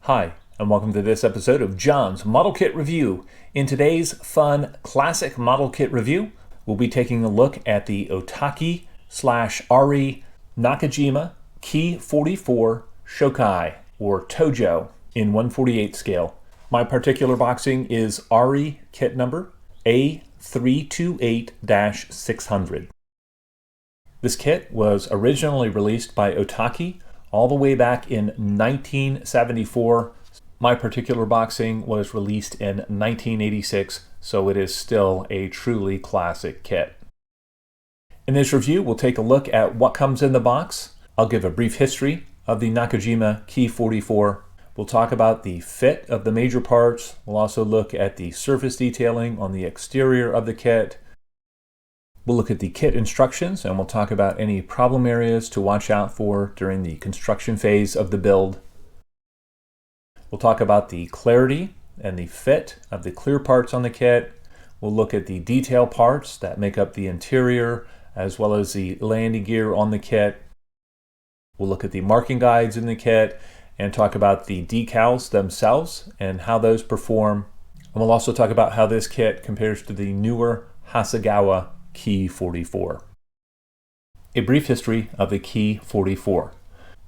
Hi, and welcome to this episode of John's Model Kit Review. In today's fun classic model kit review, we'll be taking a look at the Otaki / Arii Nakajima Ki-44 Shokai, or Tojo, in 1/48 scale. My particular boxing is Arii kit number A328-600. This kit was originally released by Otaki all the way back in 1974. My particular boxing was released in 1986, so it is still a truly classic kit. In this review, we'll take a look at what comes in the box. I'll give a brief history of the Nakajima Ki-44. We'll talk about the fit of the major parts. We'll also look at the surface detailing on the exterior of the kit. We'll look at the kit instructions, and we'll talk about any problem areas to watch out for during the construction phase of the build. We'll talk about the clarity and the fit of the clear parts on the kit. We'll look at the detail parts that make up the interior, as well as the landing gear on the kit. We'll look at the marking guides in the kit and talk about the decals themselves and how those perform. And we'll also talk about how this kit compares to the newer Hasegawa Ki-44. A brief history of the Ki-44.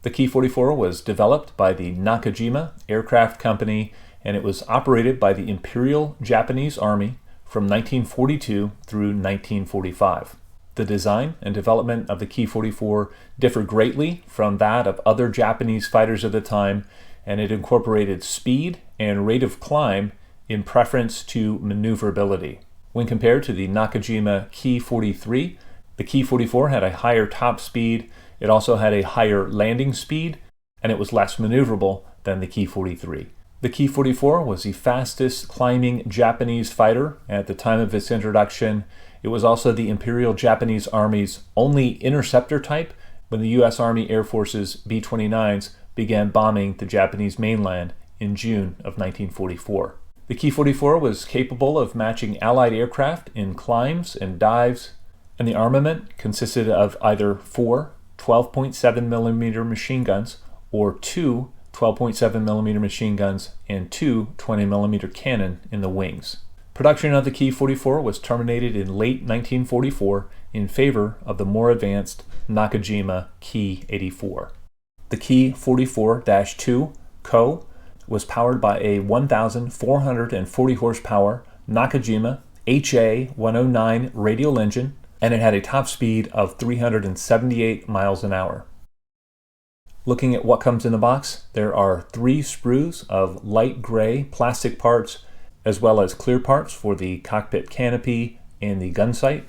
The Ki-44 was developed by the Nakajima Aircraft Company, and it was operated by the Imperial Japanese Army from 1942 through 1945. The design and development of the Ki-44 differed greatly from that of other Japanese fighters of the time, and it incorporated speed and rate of climb in preference to maneuverability. When compared to the Nakajima Ki-43, the Ki-44 had a higher top speed, it also had a higher landing speed, and it was less maneuverable than the Ki-43. The Ki-44 was the fastest climbing Japanese fighter at the time of its introduction. It was also the Imperial Japanese Army's only interceptor type when the U.S. Army Air Force's B-29s began bombing the Japanese mainland in June of 1944. The Ki-44 was capable of matching Allied aircraft in climbs and dives, and the armament consisted of either 4 12.7mm machine guns or 2 12.7mm machine guns and 2 20mm cannon in the wings. Production of the Ki-44 was terminated in late 1944 in favor of the more advanced Nakajima Ki-44. The Ki-44-2 Co. was powered by a 1,440 horsepower Nakajima HA-109 radial engine, and it had a top speed of 378 miles an hour. Looking at what comes in the box, there are 3 sprues of light gray plastic parts, as well as clear parts for the cockpit canopy and the gun sight.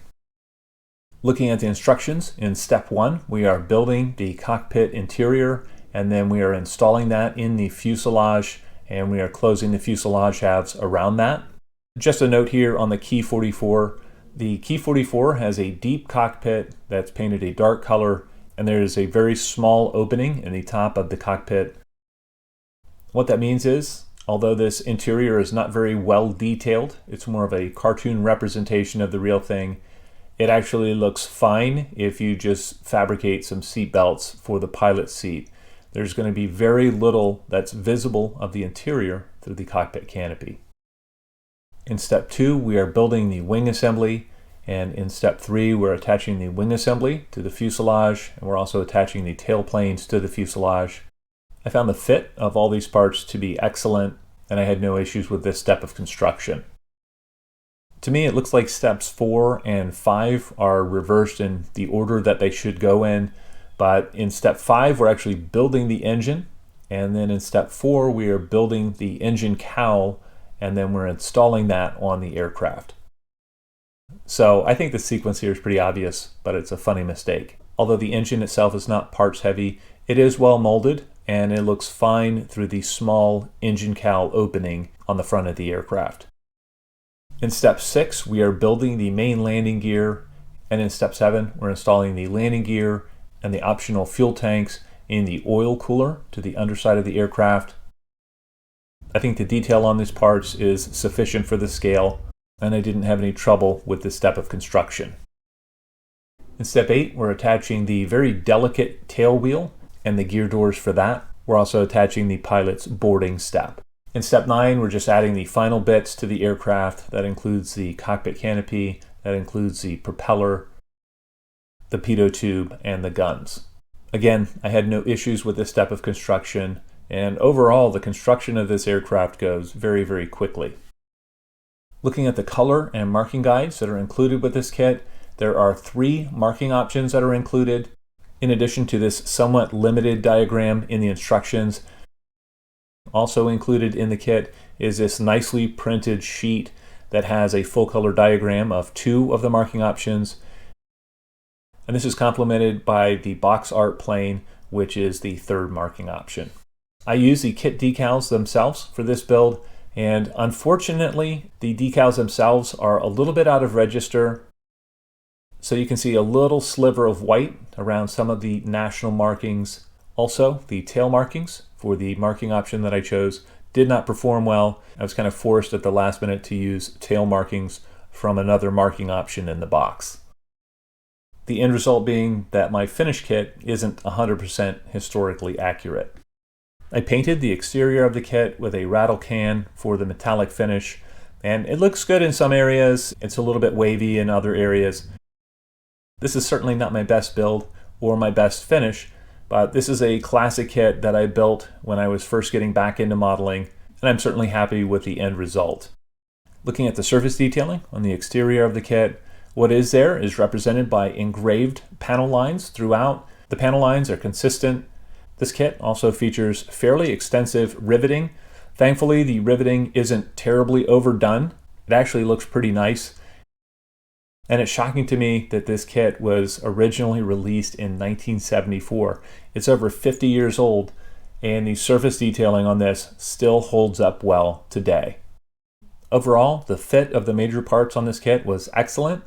Looking at the instructions, in step 1, we are building the cockpit interior, and then we are installing that in the fuselage, and we are closing the fuselage halves around that. Just a note here on the Ki-44, the Ki-44 has a deep cockpit that's painted a dark color, and there is a very small opening in the top of the cockpit. What that means is, although this interior is not very well detailed, it's more of a cartoon representation of the real thing, it actually looks fine if you just fabricate some seat belts for the pilot's seat. There's going to be very little that's visible of the interior through the cockpit canopy. In step 2, we are building the wing assembly, and in step 3, we're attaching the wing assembly to the fuselage, and we're also attaching the tail planes to the fuselage. I found the fit of all these parts to be excellent, and I had no issues with this step of construction. To me, it looks like steps 4 and 5 are reversed in the order that they should go in, but in step 5, we're actually building the engine, and then in step 4, we are building the engine cowl, and then we're installing that on the aircraft. So I think the sequence here is pretty obvious, but it's a funny mistake. Although the engine itself is not parts heavy, it is well molded, and it looks fine through the small engine cowl opening on the front of the aircraft. In step 6, we are building the main landing gear, and in step 7, we're installing the landing gear and the optional fuel tanks in the oil cooler to the underside of the aircraft. I think the detail on these parts is sufficient for the scale, and I didn't have any trouble with this step of construction. In step 8, we're attaching the very delicate tail wheel and the gear doors for that. We're also attaching the pilot's boarding step. In step 9, we're just adding the final bits to the aircraft. That includes the cockpit canopy, that includes the propeller, the pitot tube, and the guns. Again, I had no issues with this step of construction, and overall the construction of this aircraft goes very, very quickly. Looking at the color and marking guides that are included with this kit, there are 3 marking options that are included. In addition to this somewhat limited diagram in the instructions, also included in the kit is this nicely printed sheet that has a full color diagram of 2 of the marking options. And this is complemented by the box art plane, which is the 3rd marking option. I use the kit decals themselves for this build, and unfortunately, the decals themselves are a little bit out of register. So you can see a little sliver of white around some of the national markings. Also, the tail markings for the marking option that I chose did not perform well. I was kind of forced at the last minute to use tail markings from another marking option in the box. The end result being that my finished kit isn't 100% historically accurate. I painted the exterior of the kit with a rattle can for the metallic finish, and it looks good in some areas. It's a little bit wavy in other areas. This is certainly not my best build or my best finish, but this is a classic kit that I built when I was first getting back into modeling, and I'm certainly happy with the end result. Looking at the surface detailing on the exterior of the kit, what is there is represented by engraved panel lines throughout. The panel lines are consistent. This kit also features fairly extensive riveting. Thankfully, the riveting isn't terribly overdone. It actually looks pretty nice. And it's shocking to me that this kit was originally released in 1974. It's over 50 years old, and the surface detailing on this still holds up well today. Overall, the fit of the major parts on this kit was excellent.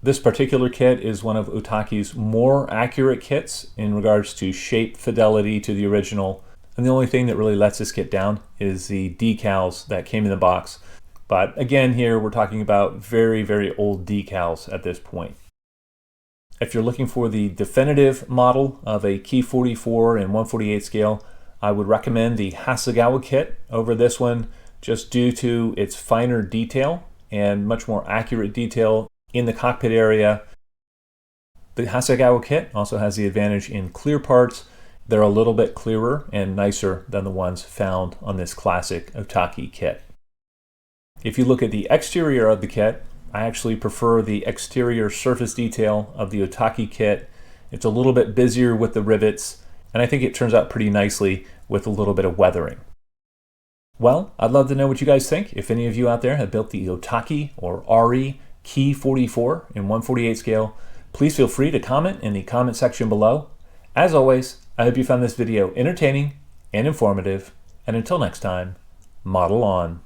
This particular kit is one of Otaki's more accurate kits in regards to shape fidelity to the original. And the only thing that really lets this kit down is the decals that came in the box. But again, here we're talking about very, very old decals at this point. If you're looking for the definitive model of a Ki-44 and 1/48 scale, I would recommend the Hasegawa kit over this one, just due to its finer detail and much more accurate detail in the cockpit area. The Hasegawa kit also has the advantage in clear parts. They're a little bit clearer and nicer than the ones found on this classic Otaki kit. If you look at the exterior of the kit, I actually prefer the exterior surface detail of the Otaki kit. It's a little bit busier with the rivets, and I think it turns out pretty nicely with a little bit of weathering. Well, I'd love to know what you guys think. If any of you out there have built the Otaki or Arii Ki-44 in 1/48 scale, please feel free to comment in the comment section below. As always, I hope you found this video entertaining and informative, and until next time, model on.